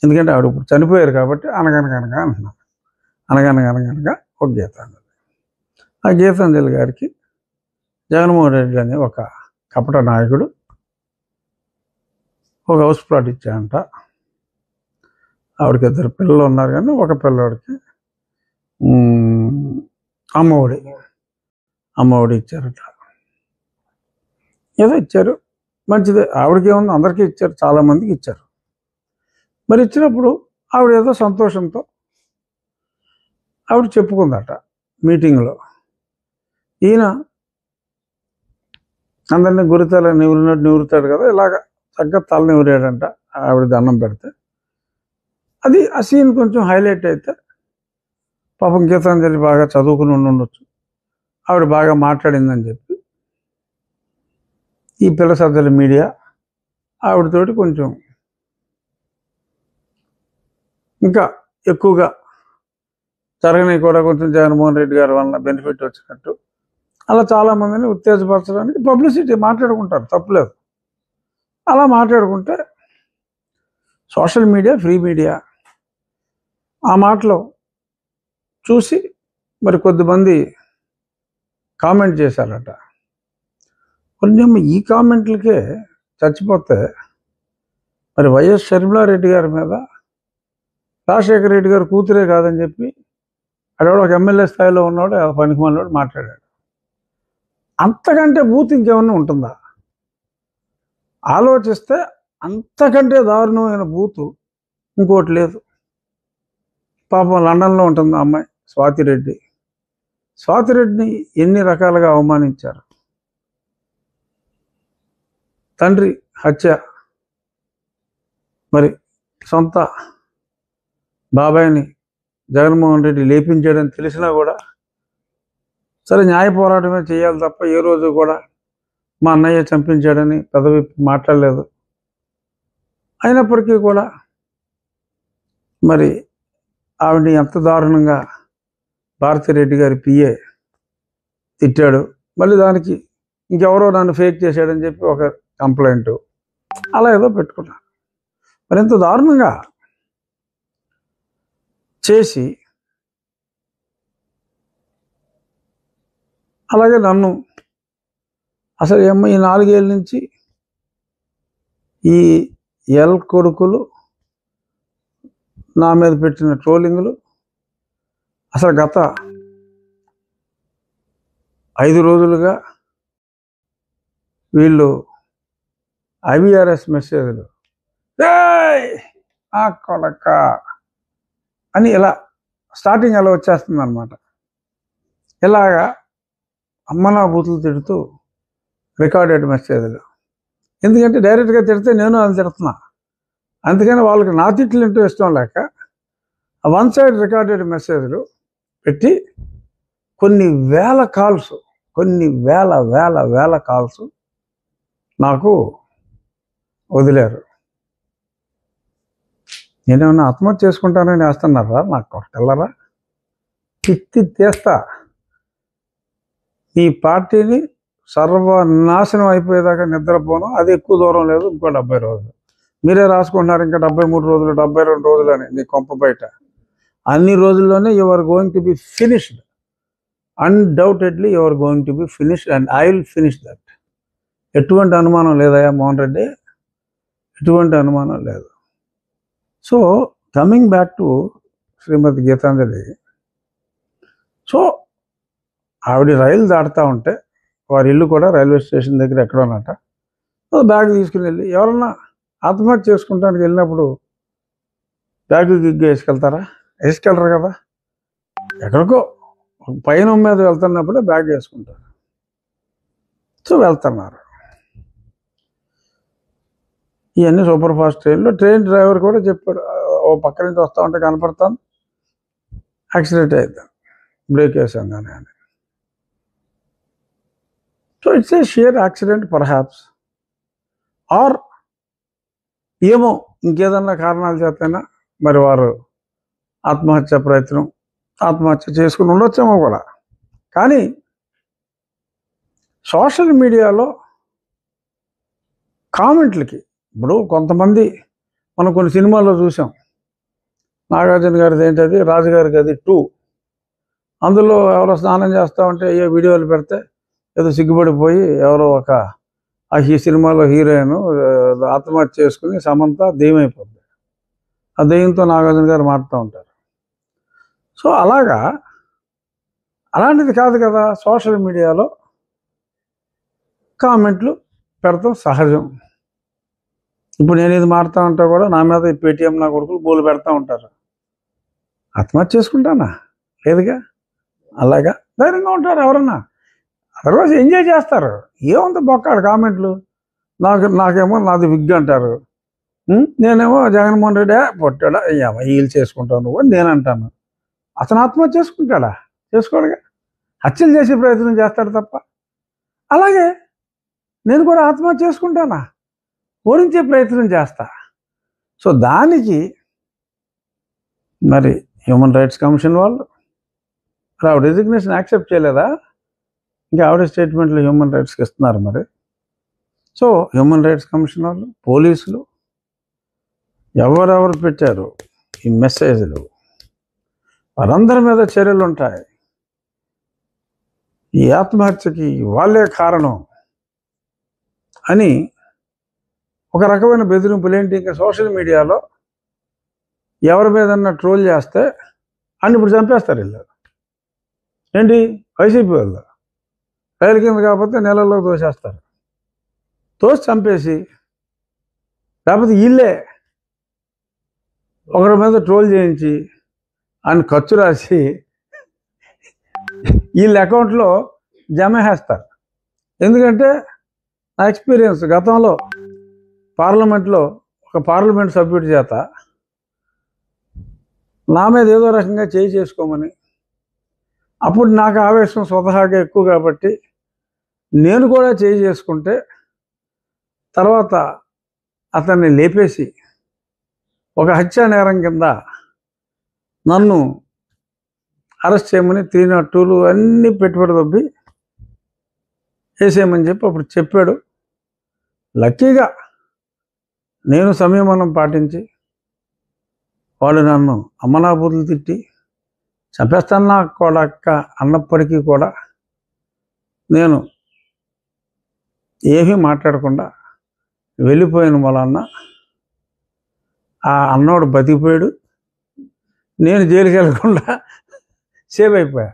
ఎందుకంటే ఆవిడ ఇప్పుడు చనిపోయారు కాబట్టి అనగనగనగా అంటున్నారు. అనగనగనగనగా ఒక గీతాంజలి. ఆ గీతాంజలి గారికి జగన్మోహన్ రెడ్డి అనే ఒక కపట నాయకుడు ఒక హౌస్ ప్లాట్ ఇచ్చాయంట. ఆవిడకి 2 పిల్లలు ఉన్నారు, కానీ ఒక పిల్లవాడికి అమ్మఒడి ఇచ్చారట. ఏదో ఇచ్చారు, మంచిదే. ఆవిడకి ఏముంది, అందరికీ ఇచ్చారు, చాలామందికి ఇచ్చారు. మరి ఇచ్చినప్పుడు ఆవిడ ఏదో సంతోషంతో ఆవిడ చెప్పుకుందట మీటింగ్లో, ఈయన అందరినీ గురితల నివరినట్టు నివరుతాడు కదా, ఇలాగ చక్కగా తల నివరాడంట ఆవిడ దండం పెడితే. అది ఆ సీన్ కొంచెం హైలైట్ అయితే, పాపం గీతాంజలి బాగా చదువుకుని ఉండొచ్చు, ఆవిడ బాగా మాట్లాడిందని చెప్పి ఈ పిల్ల సద్దల మీడియా ఆవిడతోటి కొంచెం ఇంకా ఎక్కువగా జరగని కూడా కొంచెం జగన్మోహన్ రెడ్డి గారి వలన బెనిఫిట్ వచ్చినట్టు అలా చాలామందిని ఉత్తేజపరచడానికి పబ్లిసిటీ మాట్లాడుకుంటారు, తప్పులేదు. అలా మాట్లాడుకుంటే సోషల్ మీడియా, ఫ్రీ మీడియా ఆ మాటలో చూసి మరి కొద్దిమంది కామెంట్ చేశారట. కొంచెం ఈ కామెంట్లకే చచ్చిపోతే మరి వైఎస్ షర్మిలారెడ్డి గారి మీద రాజశేఖర రెడ్డి గారు కూతురే కాదని చెప్పి అక్కడ ఒక ఎమ్మెల్యే స్థాయిలో ఉన్నాడు, పనికిమాలినోడు మాట్లాడాడు. అంతకంటే బూత్ ఇంకేమన్నా ఉంటుందా? ఆలోచిస్తే అంతకంటే దారుణమైన బూతు ఇంకోటి లేదు. పాపం లండన్లో ఉంటుంది ఆ అమ్మాయి స్వాతిరెడ్డి. స్వాతిరెడ్డిని ఎన్ని రకాలుగా అవమానించారు. తండ్రి హత్య, మరి సొంత బాబాయిని జగన్మోహన్ రెడ్డి లేపించాడని తెలిసినా కూడా సరే న్యాయ పోరాటమే చేయాలి తప్ప ఏ రోజు కూడా మా అన్నయ్య చంపించాడని పెదవి మాట్లాడలేదు. అయినప్పటికీ కూడా మరి ఆవిడని ఎంత దారుణంగా భారతిరెడ్డి గారి పిఏ తిట్టాడు. మళ్ళీ దానికి ఇంకెవరో నన్ను ఫేక్ చేశాడని చెప్పి ఒక కంప్లైంట్ అలా ఏదో పెట్టుకున్నారు. మరి ఇంత దారుణంగా చేసి అలాగే నన్ను అసలు ఈ 4 ఏళ్ళ నుంచి ఈ ఎల్ కొడుకులు నా మీద పెట్టిన ట్రోలింగ్లు, అసలు గత 5 రోజులుగా వీళ్ళు ఐవీఆర్ఎస్ మెసేజ్లు ఆ కొడక అని ఇలా స్టార్టింగ్ అలా వచ్చేస్తుంది అనమాట. ఇలాగా అమ్మనా బూతులు తిడుతూ రికార్డెడ్ మెసేజ్లు. ఎందుకంటే డైరెక్ట్గా తిడితే నేను అది తిడుతున్నా, అందుకని వాళ్ళకి నా తిట్లు ఇంటూ ఇష్టం లేక 1 సైడ్ రికార్డెడ్ మెసేజ్లు పెట్టి కొన్ని వేల కాల్స్, కొన్ని వేల కాల్స్ నాకు వదిలేరు. నేనేమన్నా ఆత్మహత్య చేసుకుంటానని వేస్తున్నారా? నాకు తెల్లరా, తిత్తి తీస్తా. ఈ పార్టీని సర్వనాశనం అయిపోయేదాకా నిద్రపోను. అది ఎక్కువ దూరం లేదు, ఇంకో 70 రోజులు. మీరే రాసుకుంటున్నారు ఇంకా 73 రోజులు, 72 రోజులు అని నీ కొంప బయట. అన్ని రోజుల్లోనే you are going to be finished. Undoubtedly you are going to be finished and I will finish that. ఎటువంటి అనుమానం లేదయ్యా మోహన్ రెడ్డి, ఎటువంటి అనుమానం లేదు. So coming back to Srimati Geetanjali. So ఆవిడ రైలు దాటుతూ ఉంటే వారి ఇల్లు కూడా రైల్వే స్టేషన్ దగ్గర ఎక్కడోనట. బ్యాగ్ తీసుకుని వెళ్ళి ఎవరన్నా ఆత్మహత్య చేసుకుంటానికి వెళ్ళినప్పుడు బ్యాగ్ గిగ్గా వేసుకెళ్తారా? వేసుకెళ్ళరు కదా. ఎక్కడికో పైన మీద వెళ్తున్నప్పుడే బ్యాగ్ వేసుకుంటారు. సో వెళ్తున్నారు. ఇవన్నీ సూపర్ ఫాస్ట్ ట్రైన్లో ట్రైన్ డ్రైవర్ కూడా చెప్పాడు, ఓ పక్క నుంచి వస్తూ ఉంటే కనపడతాను, యాక్సిడెంట్ అవుతాను, బ్రేక్ వేసాం కానీ అని. So it's a sheer accident perhaps, or ఏమో ఇంకేదన్నా కారణాల చేతైనా మరి వారు ఆత్మహత్య చేసుకుని ఉండొచ్చేమో కూడా. కానీ సోషల్ మీడియాలో కామెంట్లకి ఇప్పుడు కొంతమంది మనం కొన్ని సినిమాల్లో చూసాం, నాగార్జున గారిది ఏంటది, రాజుగారికి అది 2. అందులో ఎవరో స్నానం చేస్తూ ఉంటే ఏ వీడియోలు పెడితే ఏదో సిగ్గుపడిపోయి ఎవరో ఒక ఈ సినిమాలో హీరోయిన్ ఆత్మహత్య చేసుకుని సమంత దెయ్యమైపోద్ది. ఆ దెయ్యంతో నాగార్జున గారు మారుతూ ఉంటారు. సో అలాంటిది కాదు కదా సోషల్ మీడియాలో కామెంట్లు పెడతాం సహజం. ఇప్పుడు నేను ఇది మారుతూ ఉంటా కూడా నా మీద ఈ పేటీఎం నా కొడుకులు బోలు పెడతా ఉంటారు. ఆత్మహత్య చేసుకుంటానా? లేదుగా. అలాగా ధైర్యంగా ఉంటారు ఎవరన్నా. అదర్వైజ్ ఎంజాయ్ చేస్తారు. ఏముంది బొక్కాడు కామెంట్లు. నాకేమో నాది విగ్ అంటారు, నేనేమో జగన్మోహన్ రెడ్డి పొట్టాడా వీళ్ళు చేసుకుంటావు నువ్వు అని నేను అంటాను. అతను ఆత్మహత్య చేసుకుంటాడా? చేసుకోడుగా. హత్యలు చేసే ప్రయత్నం చేస్తాడు తప్ప. అలాగే నేను కూడా ఆత్మహత్య చేసుకుంటానా? ఓడించే ప్రయత్నం చేస్తా. సో దానికి మరి హ్యూమన్ రైట్స్ కమిషన్ వాళ్ళు ఆవిడ రెసిగ్నేషన్ యాక్సెప్ట్ చేయలేదా? ఇంకా ఆవిడ స్టేట్మెంట్లు హ్యూమన్ రైట్స్కి ఇస్తున్నారు మరి. సో హ్యూమన్ రైట్స్ కమిషన్ వాళ్ళు, పోలీసులు ఎవరెవరు పెట్టారు ఈ మెసేజ్లు వారందరి మీద చర్యలు ఉంటాయి. ఈ ఆత్మహత్యకి వాళ్ళే కారణం అని ఒక రకమైన బెదిరింపులు. ఏంటి, ఇంకా సోషల్ మీడియాలో ఎవరి మీదన్నా ట్రోల్ చేస్తే అని ఇప్పుడు చంపేస్తారు వీళ్ళు. ఏంటి, వైసీపీ వాళ్ళు రైలు కింద కాకపోతే నెలల్లో తోసేస్తారు. తోసి చంపేసి లేకపోతే వీళ్ళే ఒకరి మీద ట్రోల్ చేయించి ఆయన ఖర్చు రాసి వీళ్ళ అకౌంట్లో జమ చేస్తారు. ఎందుకంటే నా ఎక్స్పీరియన్స్ గతంలో పార్లమెంట్లో ఒక పార్లమెంట్ సభ్యుడి చేత నా మీద ఏదో రకంగా చేసుకోమని, అప్పుడు నాకు ఆవేశం స్వతహాగా ఎక్కువ కాబట్టి నేను కూడా చేసుకుంటే తర్వాత అతన్ని లేపేసి ఒక హత్యా నేరం కింద నన్ను అరెస్ట్ చేయమని 302 అన్నీ పెట్టుబడి దొబ్బి వేసేయమని చెప్పి అప్పుడు చెప్పాడు. లక్కీగా నేను సంయమనం పాటించి వాళ్ళు నన్ను అమ్మనాబూతులు తిట్టి చంపేస్తాను నా కొడక్క అన్నప్పటికీ కూడా నేను ఏమీ మాట్లాడకుండా వెళ్ళిపోయిన వలన ఆ అన్నోడు బతికిపోయాడు. నేను జైలుకి వెళ్ళకుండా సేవ్ అయిపోయా.